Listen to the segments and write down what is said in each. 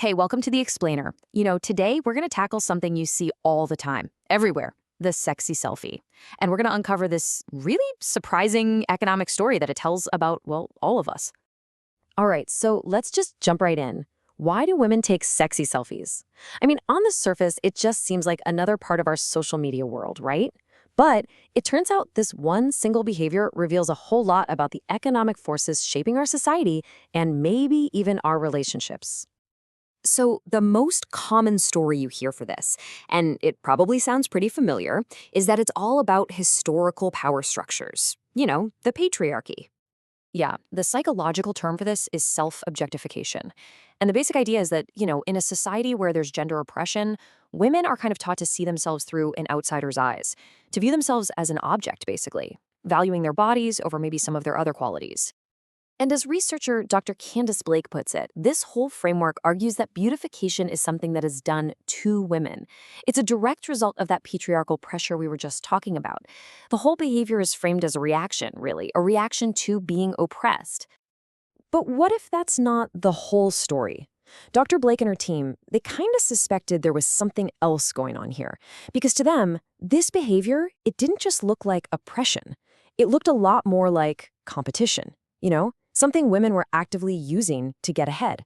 Hey, welcome to The Explainer. Today we're going to tackle something you see all the time, everywhere, the sexy selfie. And we're going to uncover this really surprising economic story that it tells about, well, all of us. All right, so let's just jump right in. Why do women take sexy selfies? I mean, on the surface, it just seems like another part of our social media world, right? But it turns out this one single behavior reveals a whole lot about the economic forces shaping our society and maybe even our relationships. So, the most common story you hear for this, and it probably sounds pretty familiar, is that it's all about historical power structures. The patriarchy. Yeah, the psychological term for this is self-objectification. And the basic idea is that, in a society where there's gender oppression, women are kind of taught to see themselves through an outsider's eyes, to view themselves as an object, basically, valuing their bodies over maybe some of their other qualities. And as researcher Dr. Candace Blake puts it, this whole framework argues that beautification is something that is done to women. It's a direct result of that patriarchal pressure we were just talking about. The whole behavior is framed as a reaction, really, a reaction to being oppressed. But what if that's not the whole story? Dr. Blake and her team, they kind of suspected there was something else going on here. Because to them, this behavior, it didn't just look like oppression. It looked a lot more like competition, something women were actively using to get ahead.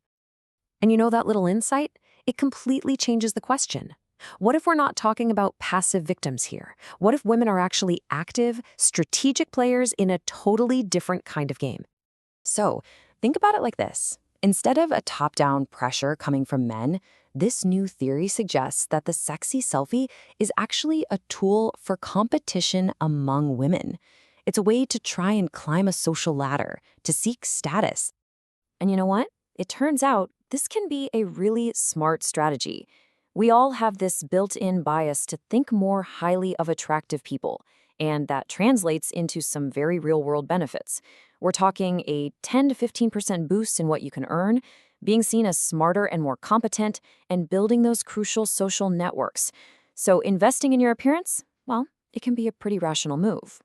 And that little insight? It completely changes the question. What if we're not talking about passive victims here? What if women are actually active, strategic players in a totally different kind of game? So, think about it like this. Instead of a top-down pressure coming from men, this new theory suggests that the sexy selfie is actually a tool for competition among women. It's a way to try and climb a social ladder, to seek status. And you know what? It turns out this can be a really smart strategy. We all have this built-in bias to think more highly of attractive people, and that translates into some very real-world benefits. We're talking a 10 to 15% boost in what you can earn, being seen as smarter and more competent, and building those crucial social networks. So investing in your appearance, well, it can be a pretty rational move.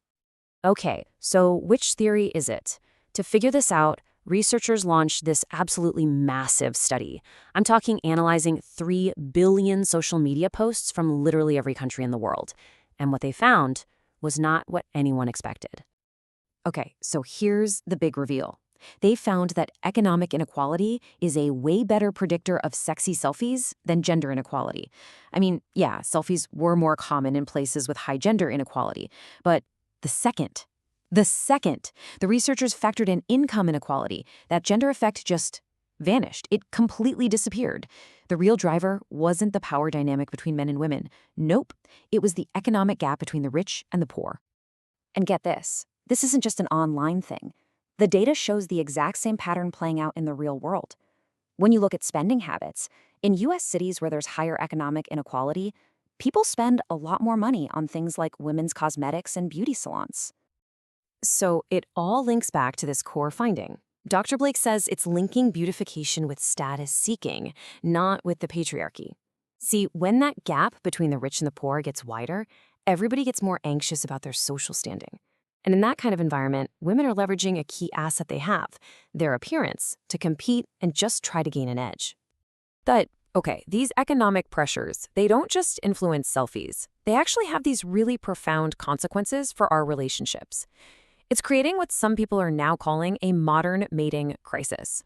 Okay, so which theory is it? To figure this out, researchers launched this absolutely massive study. I'm talking analyzing 3 billion social media posts from literally every country in the world. And what they found was not what anyone expected. Okay, so here's the big reveal. They found that economic inequality is a way better predictor of sexy selfies than gender inequality. I mean, yeah, selfies were more common in places with high gender inequality, but the second, the researchers factored in income inequality. That gender effect just vanished. It completely disappeared. The real driver wasn't the power dynamic between men and women. Nope, it was the economic gap between the rich and the poor. And get this isn't just an online thing. The data shows the exact same pattern playing out in the real world. When you look at spending habits, in U.S. cities where there's higher economic inequality, people spend a lot more money on things like women's cosmetics and beauty salons. So it all links back to this core finding. Dr. Blake says it's linking beautification with status seeking, not with the patriarchy. See, when that gap between the rich and the poor gets wider, everybody gets more anxious about their social standing. And in that kind of environment, women are leveraging a key asset they have, their appearance, to compete and just try to gain an edge. But okay, these economic pressures, they don't just influence selfies. They actually have these really profound consequences for our relationships. It's creating what some people are now calling a modern mating crisis.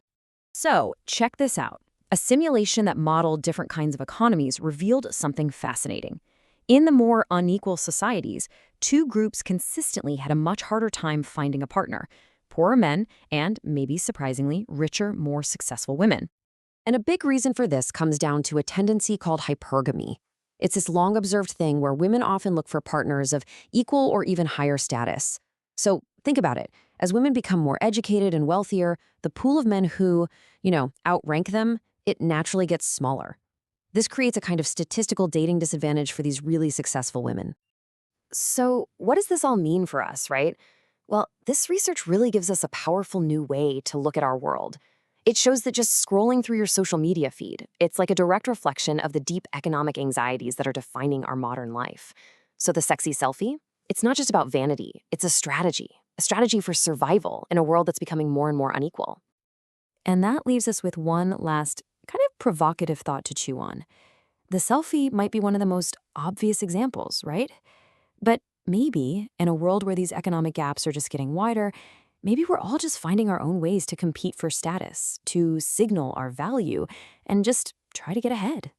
So, check this out. A simulation that modeled different kinds of economies revealed something fascinating. In the more unequal societies, 2 groups consistently had a much harder time finding a partner: poorer men and, maybe surprisingly, richer, more successful women. And a big reason for this comes down to a tendency called hypergamy. It's this long-observed thing where women often look for partners of equal or even higher status. So think about it. As women become more educated and wealthier, the pool of men who, outrank them, it naturally gets smaller. This creates a kind of statistical dating disadvantage for these really successful women. So what does this all mean for us, right? Well, this research really gives us a powerful new way to look at our world. It shows that just scrolling through your social media feed, it's like a direct reflection of the deep economic anxieties that are defining our modern life. So the sexy selfie? It's not just about vanity, it's a strategy for survival in a world that's becoming more and more unequal. And that leaves us with one last Kind of provocative thought to chew on. The selfie might be one of the most obvious examples, right? But maybe in a world where these economic gaps are just getting wider, maybe we're all just finding our own ways to compete for status, to signal our value, and just try to get ahead.